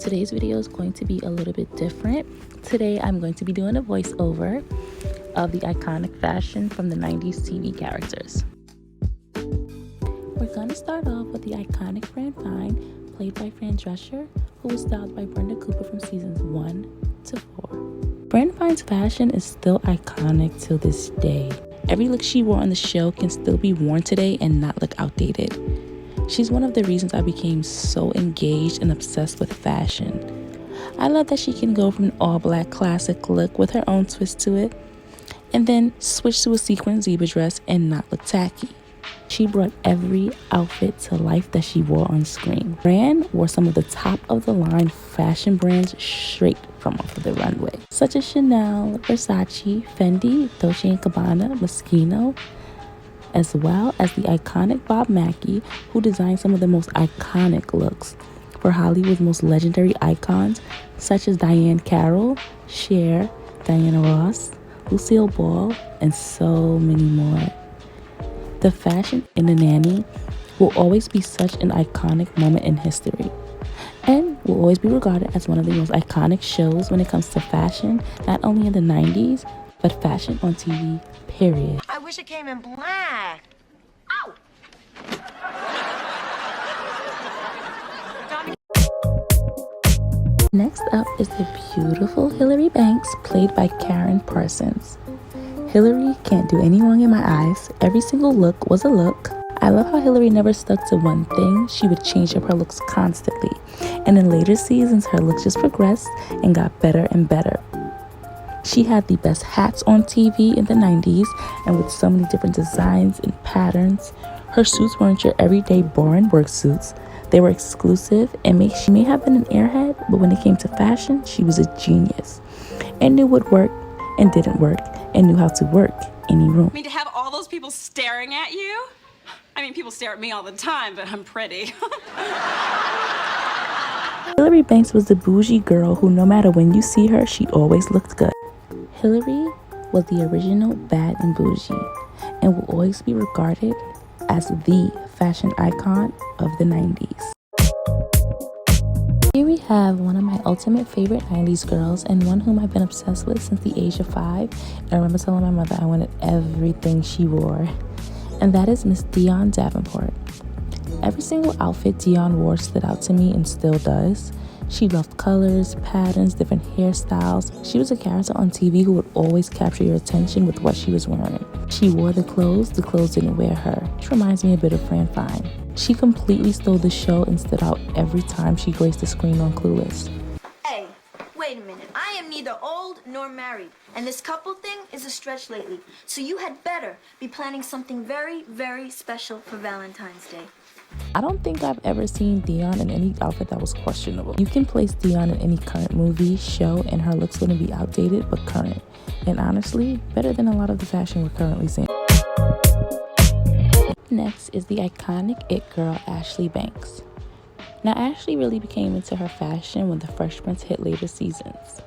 today's video is going to be a little bit different. Today I'm going to be doing a voiceover of the iconic fashion from the 90s TV characters. We're going to start off with the iconic Fran Fine, played by Fran Drescher, who was styled by Brenda Cooper from seasons 1 to 4. Fran Fine's fashion is still iconic till this day. Every look she wore on the show can still be worn today and not look outdated. She's one of the reasons I became so engaged and obsessed with fashion. I love that she can go from an all-black classic look with her own twist to it, and then switch to a sequin zebra dress and not look tacky. She brought every outfit to life that she wore on screen. Fran wore some of the top-of-the-line fashion brands straight from off of the runway, such as Chanel, Versace, Fendi, Dolce & Gabbana, Moschino, as well as the iconic Bob Mackie, who designed some of the most iconic looks for Hollywood's most legendary icons, such as Diane Carroll, Cher, Diana Ross, Lucille Ball, and so many more. The fashion in The Nanny will always be such an iconic moment in history, and will always be regarded as one of the most iconic shows when it comes to fashion, not only in the 90s, but fashion on TV, period. I wish it came in black. Ow! Next up is the beautiful Hilary Banks, played by Karen Parsons. Hilary can't do any wrong in my eyes. Every single look was a look. I love how Hilary never stuck to one thing. She would change up her looks constantly. And in later seasons, her looks just progressed and got better and better. She had the best hats on TV in the 90s, and with so many different designs and patterns. Her suits weren't your everyday boring work suits. They were exclusive, and she may have been an airhead, but when it came to fashion, she was a genius. And knew what worked and didn't work, and knew how to work any room. I mean, to have all those people staring at you? I mean, people stare at me all the time, but I'm pretty. Hilary Banks was the bougie girl who, no matter when you see her, she always looked good. Hilary was the original bad and bougie, and will always be regarded as the fashion icon of the 90s. Here we have one of my ultimate favorite 90s girls, and one whom I've been obsessed with since the age of 5. And I remember telling my mother I wanted everything she wore, and that is Miss Dionne Davenport. Every single outfit Dionne wore stood out to me and still does. She loved colors, patterns, different hairstyles. She was a character on TV who would always capture your attention with what she was wearing. She wore the clothes didn't wear her, which reminds me a bit of Fran Fine. She completely stole the show and stood out every time she graced the screen on Clueless. Hey, wait a minute. I am neither old nor married, and this couple thing is a stretch lately. So you had better be planning something very, very special for Valentine's Day. I don't think I've ever seen Dionne in any outfit that was questionable. You can place Dionne in any current movie, show, and her looks wouldn't be outdated but current. And honestly, better than a lot of the fashion we're currently seeing. Next is the iconic it girl, Ashley Banks. Now, Ashley really became into her fashion when The Fresh Prince hit later seasons,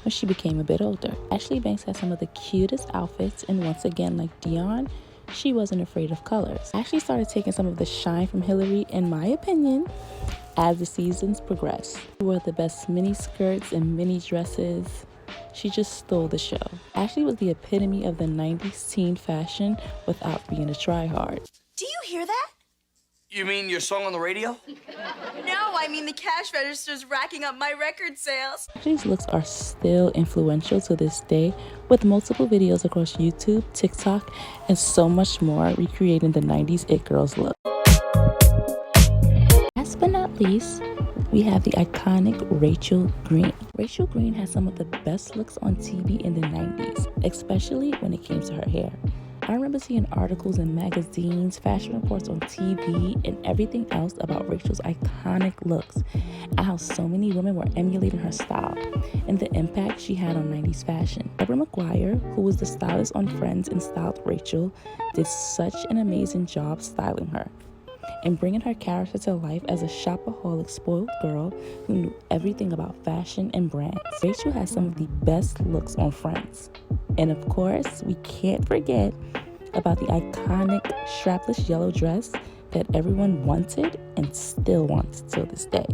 when she became a bit older. Ashley Banks had some of the cutest outfits, and once again, like Dionne, she wasn't afraid of colors. Ashley started taking some of the shine from Hilary, in my opinion, as the seasons progressed. She wore the best mini skirts and mini dresses. She just stole the show. Ashley was the epitome of the 90s teen fashion without being a tryhard. Do you hear that? You mean your song on the radio? No, I mean the cash register's racking up my record sales. Ashley's looks are still influential to this day, with multiple videos across YouTube, TikTok, and so much more recreating the 90s it girls look. Last but not least, we have the iconic Rachel Green. Rachel Green has some of the best looks on TV in the 90s, especially when it came to her hair. I remember seeing articles in magazines, fashion reports on TV, and everything else about Rachel's iconic looks, and how so many women were emulating her style, and the impact she had on 90s fashion. Deborah McGuire, who was the stylist on Friends and styled Rachel, did such an amazing job styling her and bringing her character to life as a shopaholic spoiled girl who knew everything about fashion and brands. Rachel has some of the best looks on Friends. And of course, we can't forget about the iconic strapless yellow dress that everyone wanted and still wants till this day.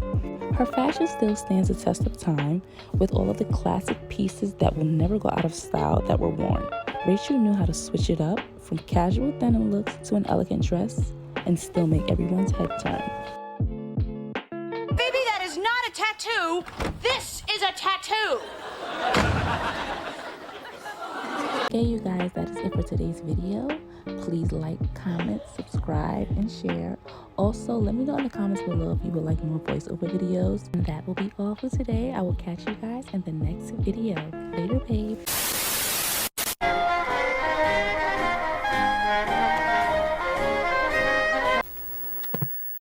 Her fashion still stands the test of time with all of the classic pieces that will never go out of style that were worn. Rachel knew how to switch it up from casual denim looks to an elegant dress and still make everyone's head turn. Baby, that is not a tattoo. This is a tattoo. Okay, you guys, that is it for today's video. Please like, comment, subscribe, and share. Also, let me know in the comments below if you would like more voiceover videos. And that will be all for today. I will catch you guys in the next video. Later, babe.